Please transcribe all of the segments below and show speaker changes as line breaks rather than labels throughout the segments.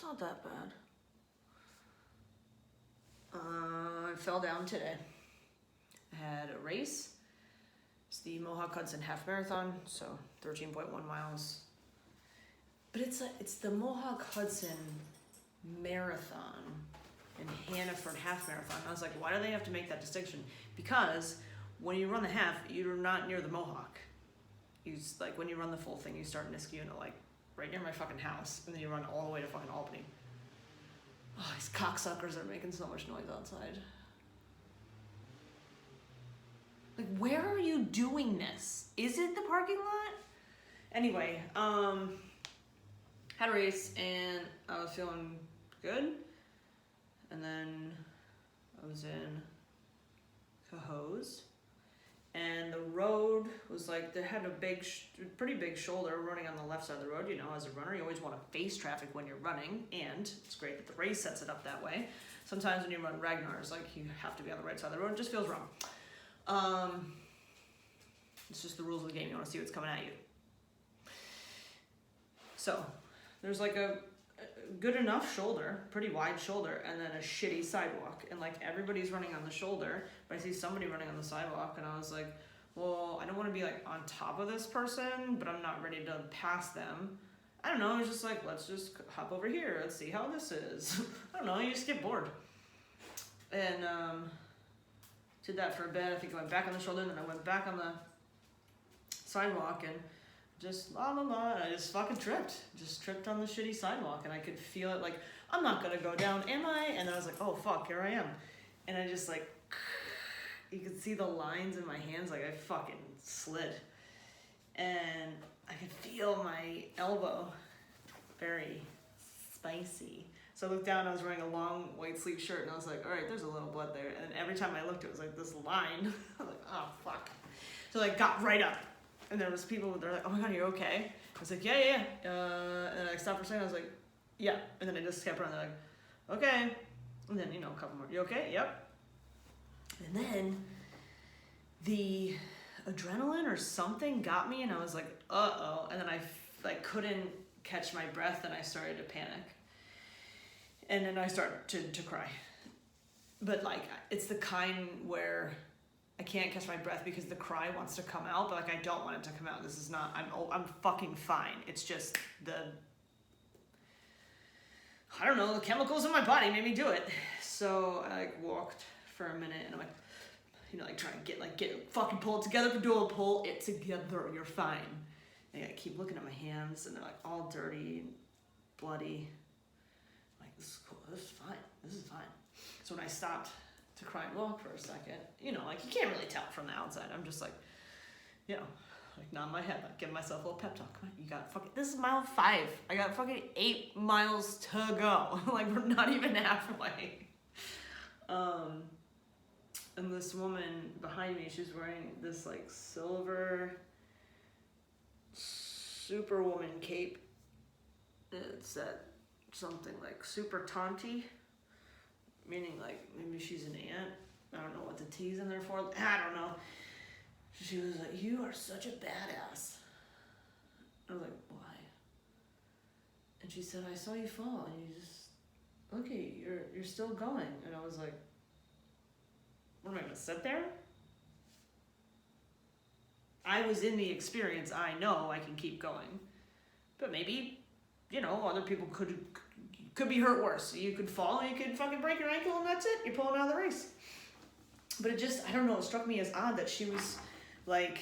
not that bad. I fell down today. I had a race. It's the Mohawk Hudson Half Marathon, so 13.1 miles. But it's the Mohawk Hudson Marathon and Hannaford Half Marathon. I was like, why do they have to make that distinction? Because when you run the half, you're not near the Mohawk. Like when you run the full thing, you start in Niskayuna, like right near my fucking house, and then you run all the way to fucking Albany. Oh, these cocksuckers are making so much noise outside. Like, where are you doing this? Is it the parking lot? Anyway, had a race and I was feeling good. And then I was in Cohoes. And the road was like, they had a pretty big shoulder running on the left side of the road. You know, as a runner, you always want to face traffic when you're running. And it's great that the race sets it up that way. Sometimes when you run Ragnar's, like, you have to be on the right side of the road. It just feels wrong. It's just the rules of the game. You want to see what's coming at you. So there's like a good enough shoulder, pretty wide shoulder, and then a shitty sidewalk. And like everybody's running on the shoulder, but I see somebody running on the sidewalk, and I was like, well, I don't want to be like on top of this person, but I'm not ready to pass them. I don't know. I was just like, let's just hop over here. Let's see how this is. I don't know. You just get bored. And did that for a bit. I think I went back on the shoulder, and then I went back on the sidewalk, and just la la la, and I just fucking tripped. Just tripped on the shitty sidewalk, and I could feel it like, I'm not gonna go down, am I? And then I was like, oh fuck, here I am. And I just like, you could see the lines in my hands, like I fucking slid. And I could feel my elbow very spicy. So I looked down, I was wearing a long white sleeve shirt, and I was like, all right, there's a little blood there. And every time I looked, it was like this line. I was like, oh fuck. So I got right up. And there was people, they're like, oh my God, you're okay? I was like, yeah. And I stopped for a second, I was like, yeah. And then I just kept running, they're like, okay. And then, a couple more, you okay? Yep. And then the adrenaline or something got me, and I was like, uh-oh. And then I couldn't catch my breath, and I started to panic. And then I started to cry. But like, it's the kind where I can't catch my breath because the cry wants to come out, but like I don't want it to come out. This is not, I'm fucking fine. It's just I don't know, the chemicals in my body made me do it. So I like walked for a minute, and I'm like, trying to get fucking pull it together, pull it together, you're fine. And I keep looking at my hands, and they're like all dirty and bloody. I'm like, this is cool, this is fine. So when I stopped to cry and walk for a second, like you can't really tell from the outside. I'm just like, like nodding my head, like giving myself a little pep talk. Come on, you got fucking, this is mile 5. I got fucking 8 miles to go. Like we're not even halfway. And this woman behind me, she's wearing this like silver superwoman cape. It said something like super taunty. Meaning like maybe she's an aunt. I don't know what the T's in there for. I don't know. She was like, you are such a badass. I was like, why? And she said, I saw you fall and you just, okay, you're still going. And I was like, what am I gonna sit there? I was in the experience. I know I can keep going. But maybe, other people could be hurt worse. You could fall and you could fucking break your ankle and that's it. You're pulling out of the race. But it just, I don't know, it struck me as odd that she was like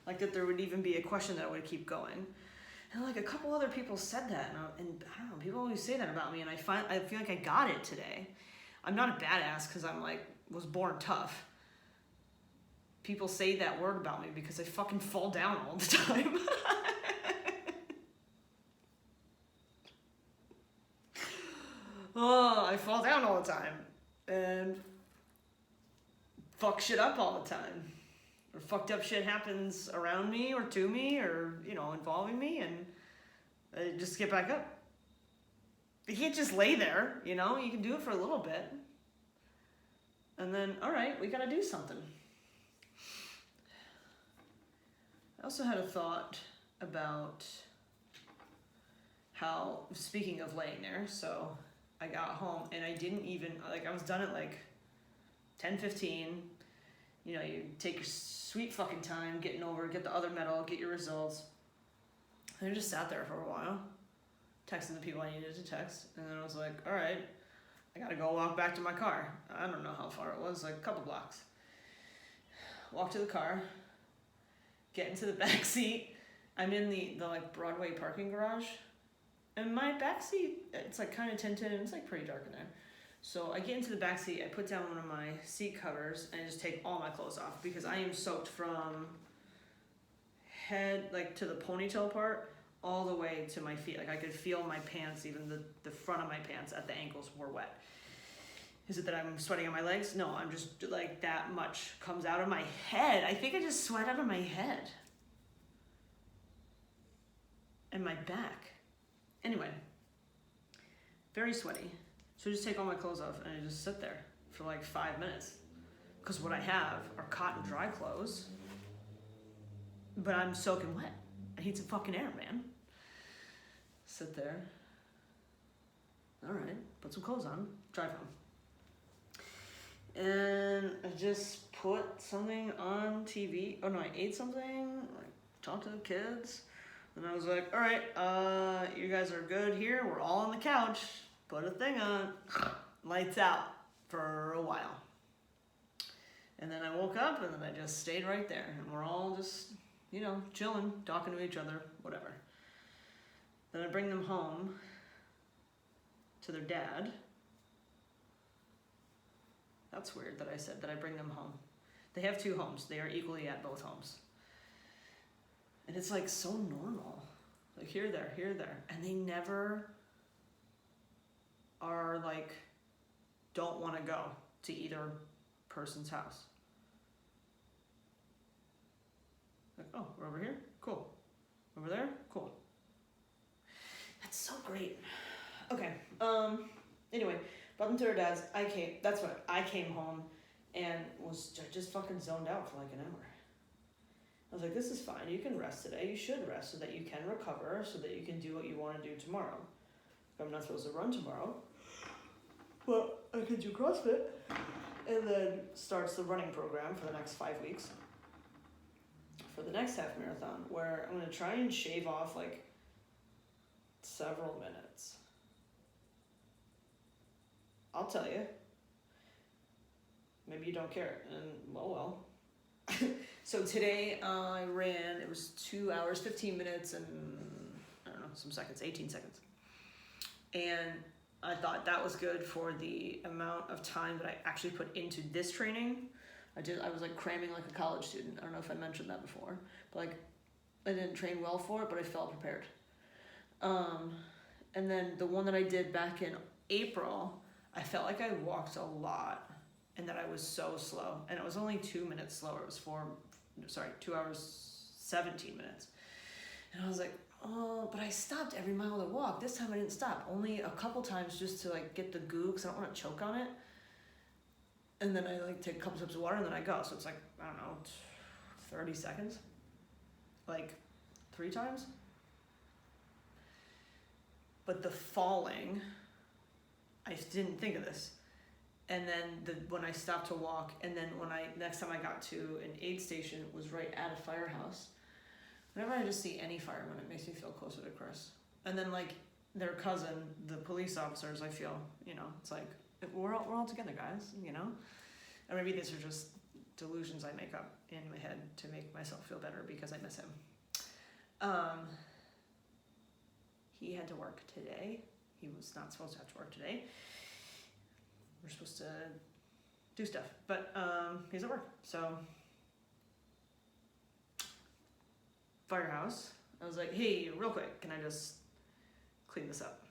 that there would even be a question that I would keep going. And like a couple other people said that, and I don't know, people always say that about me, and I feel like I got it today. I'm not a badass because I'm like, was born tough. People say that word about me because I fucking fall down all the time. Oh, I fall down all the time and fuck shit up all the time. Or fucked up shit happens around me or to me or, involving me, and I just get back up. You can't just lay there, you can do it for a little bit. And then, all right, we gotta do something. I also had a thought about how, speaking of laying there, so I got home and I didn't even, like, I was done at like 10:15. You know, you take your sweet fucking time getting over, get the other medal, get your results. And I just sat there for a while, texting the people I needed to text. And then I was like, all right, I gotta go walk back to my car. I don't know how far it was, like a couple blocks. Walk to the car, get into the back seat. I'm in the like Broadway parking garage. And my back seat, it's like kind of tinted and it's like pretty dark in there. So I get into the back seat, I put down one of my seat covers and I just take all my clothes off because I am soaked from head, like to the ponytail part, all the way to my feet. Like I could feel my pants, even the front of my pants at the ankles were wet. Is it that I'm sweating on my legs? No, I'm just like that much comes out of my head. I think I just sweat out of my head. And my back. Anyway, very sweaty. So I just take all my clothes off and I just sit there for like 5 minutes. Because what I have are cotton dry clothes, but I'm soaking wet. I need some fucking air, man. Sit there. All right, put some clothes on, drive home. And I just put something on TV. Oh no, I ate something, like talked to the kids. And I was like, all right, you guys are good here. We're all on the couch. Put a thing on. Lights out for a while. And then I woke up and then I just stayed right there. And we're all just, you know, chilling, talking to each other, whatever. Then I bring them home to their dad. That's weird that I said that I bring them home. They have 2 homes. They are equally at both homes. And it's like so normal. Like here, there, here, there. And they never are like, don't want to go to either person's house. Like, oh, we're over here? Cool. Over there? Cool. That's so great. Okay. Anyway, brought them to their dad's. That's what I came home and was just fucking zoned out for like an hour. I was like, this is fine. You can rest today. You should rest so that you can recover, so that you can do what you want to do tomorrow. I'm not supposed to run tomorrow, but I could do CrossFit. And then starts the running program for the next 5 weeks. For the next half marathon, where I'm going to try and shave off like several minutes. I'll tell you. Maybe you don't care, and well. So today I ran, it was 2 hours, 15 minutes, and I don't know, some seconds, 18 seconds. And I thought that was good for the amount of time that I actually put into this training. I was like cramming like a college student. I don't know if I mentioned that before, but like I didn't train well for it, but I felt prepared. And then the one that I did back in April, I felt like I walked a lot and that I was so slow. And it was only 2 minutes slower. It was 2 hours, 17 minutes. And I was like, oh, but I stopped every mile I walked. This time I didn't stop. Only a couple times just to like get the goo because I don't want to choke on it. And then I like take a couple sips of water and then I go. So it's like, I don't know, 30 seconds. Like 3 times. But the falling, I didn't think of this. And then when I stopped to walk, and then next time I got to an aid station, it was right at a firehouse. Whenever I just see any fireman, it makes me feel closer to Chris. And then like their cousin, the police officers, I feel, you know, it's like, we're all together, guys, you know? Or maybe these are just delusions I make up in my head to make myself feel better because I miss him. He had to work today. He was not supposed to have to work today. We're supposed to do stuff, but he's at work. So firehouse, I was like, hey, real quick, can I just clean this up?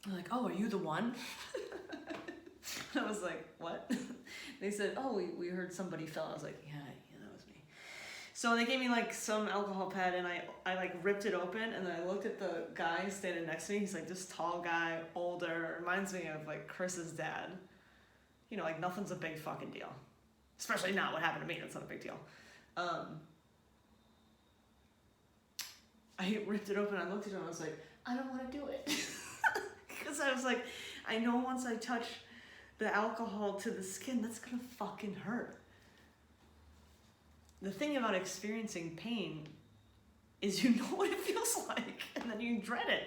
They're like, oh, are you the one? I was like, what? They said, oh, we heard somebody fell. I was like, yeah, that was me. So they gave me like some alcohol pad and I like ripped it open and then I looked at the guy standing next to me. He's like this tall guy, older, reminds me of like Chris's dad. You know, like nothing's a big fucking deal. Especially not what happened to me, that's not a big deal. I ripped it open, I looked at him, I was like, I don't want to do it. Because I was like, I know once I touch the alcohol to the skin, that's gonna fucking hurt. The thing about experiencing pain is you know what it feels like, and then you dread it.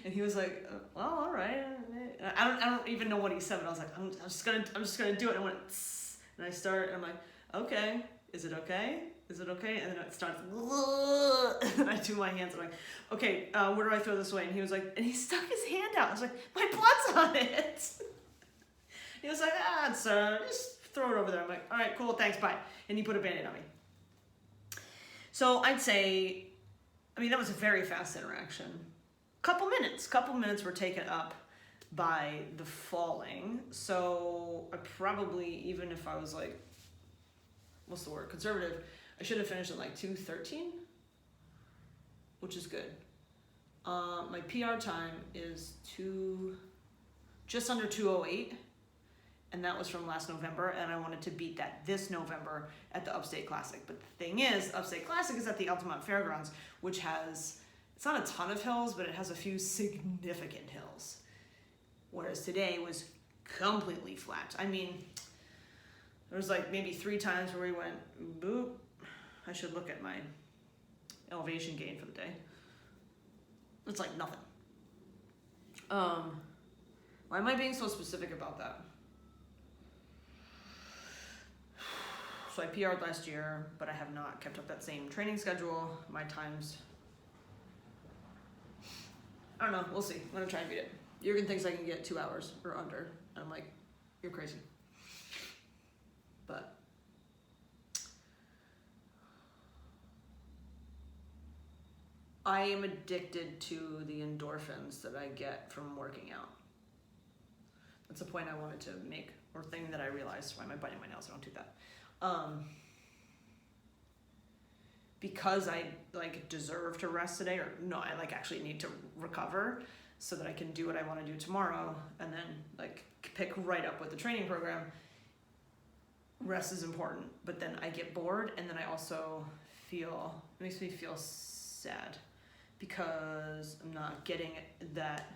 And he was like, well, all right. I don't even know what he said, but I was like, I'm just gonna do it. And I went, tss, and I start, and I'm like, okay, is it okay? Is it okay? And then it starts, and I do my hands, and I'm like, okay, where do I throw this away? And he was like, and he stuck his hand out. I was like, my blood's on it. He was like, it's, just throw it over there. I'm like, all right, cool, thanks, bye. And he put a Band-Aid on me. So I'd say, I mean, that was a very fast interaction. Couple minutes were taken up by the falling. So I probably, even if I was like, what's the word, conservative, I should have finished at like 2:13, which is good. My PR time is just under 2:08, and that was from last November, and I wanted to beat that this November at the Upstate Classic. But the thing is, Upstate Classic is at the Altamont Fairgrounds, which has, it's not a ton of hills, but it has a few significant hills. Whereas today was completely flat. I mean, there was like maybe 3 times where we went, boop. I should look at my elevation gain for the day. It's like nothing. Why am I being so specific about that? So I PR'd last year, but I have not kept up that same training schedule. My times, I don't know, we'll see. I'm gonna try and beat it. Jürgen thinks I can get 2 hours or under. I'm like, you're crazy. But I am addicted to the endorphins that I get from working out. That's a point I wanted to make, or thing that I realized. Why am I biting my nails? I don't do that. Because I like deserve to rest today, or no, I like actually need to recover so that I can do what I want to do tomorrow, and then like pick right up with the training program. Rest is important, but then I get bored, and then I also feel, it makes me feel sad because I'm not getting that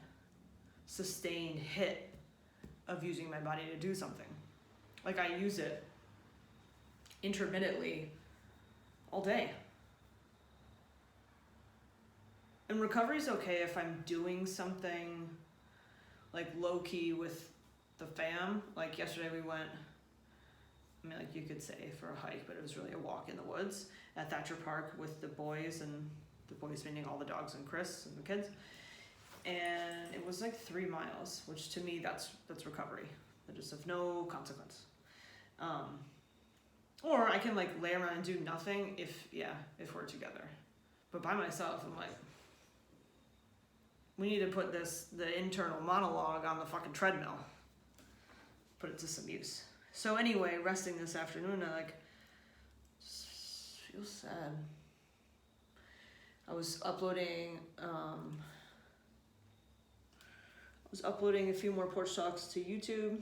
sustained hit of using my body to do something. Like I use it intermittently all day. And recovery is okay if I'm doing something like low key with the fam. Like yesterday we went, I mean, like you could say for a hike, but it was really a walk in the woods at Thatcher Park with the boys, and the boys meaning all the dogs and Chris and the kids. And it was like 3 miles, which to me that's recovery. That is of no consequence. Or I can like lay around and do nothing if we're together. But by myself, I'm like, we need to put the internal monologue on the fucking treadmill. Put it to some use. So anyway, resting this afternoon, I like just feel sad. I was uploading a few more Porch Talks to YouTube,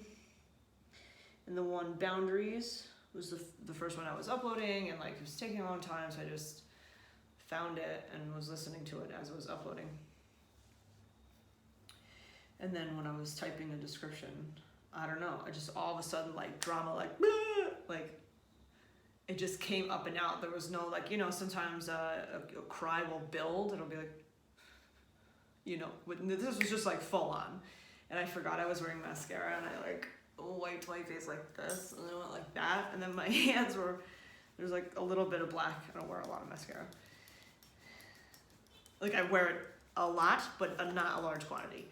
and the one Boundaries was the first one I was uploading, and like it was taking a long time, so I just found it and was listening to it as it was uploading. And then when I was typing the description, I don't know, I just all of a sudden like drama, like it just came up and out. There was no like, you know, sometimes a cry will build. It'll be like, you know, this was just like full on. And I forgot I was wearing mascara, and I like wiped my face like this, and then went like that, and then my hands were, there's like a little bit of black. I don't wear a lot of mascara. Like I wear it a lot, but not a large quantity.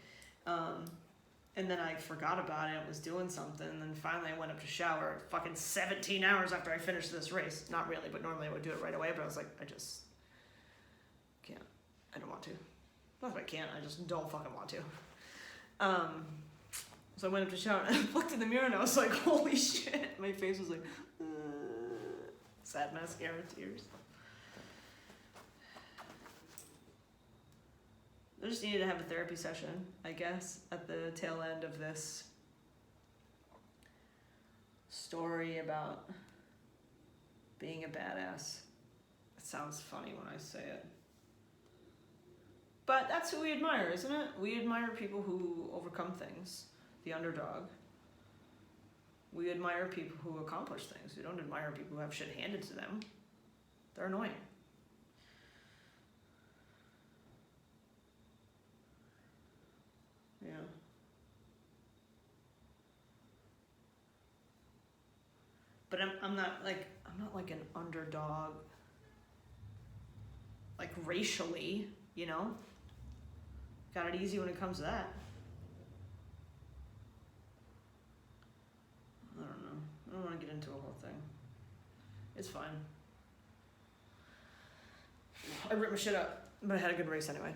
And then I forgot about it, I was doing something, and then finally I went up to shower fucking 17 hours after I finished this race. Not really, but normally I would do it right away, but I was like, I just can't. I don't want to. Not that I can't, I just don't fucking want to. So I went up to shower, and I looked in the mirror, and I was like, holy shit. My face was like, sad mascara tears. I just needed to have a therapy session, I guess, at the tail end of this story about being a badass. It sounds funny when I say it. But that's who we admire, isn't it? We admire people who overcome things, the underdog. We admire people who accomplish things. We don't admire people who have shit handed to them. They're annoying. Yeah. But I'm not like an underdog, like racially, you know? Got it easy when it comes to that. I don't know. I don't want to get into a whole thing. It's fine. I ripped my shit up, but I had a good race anyway.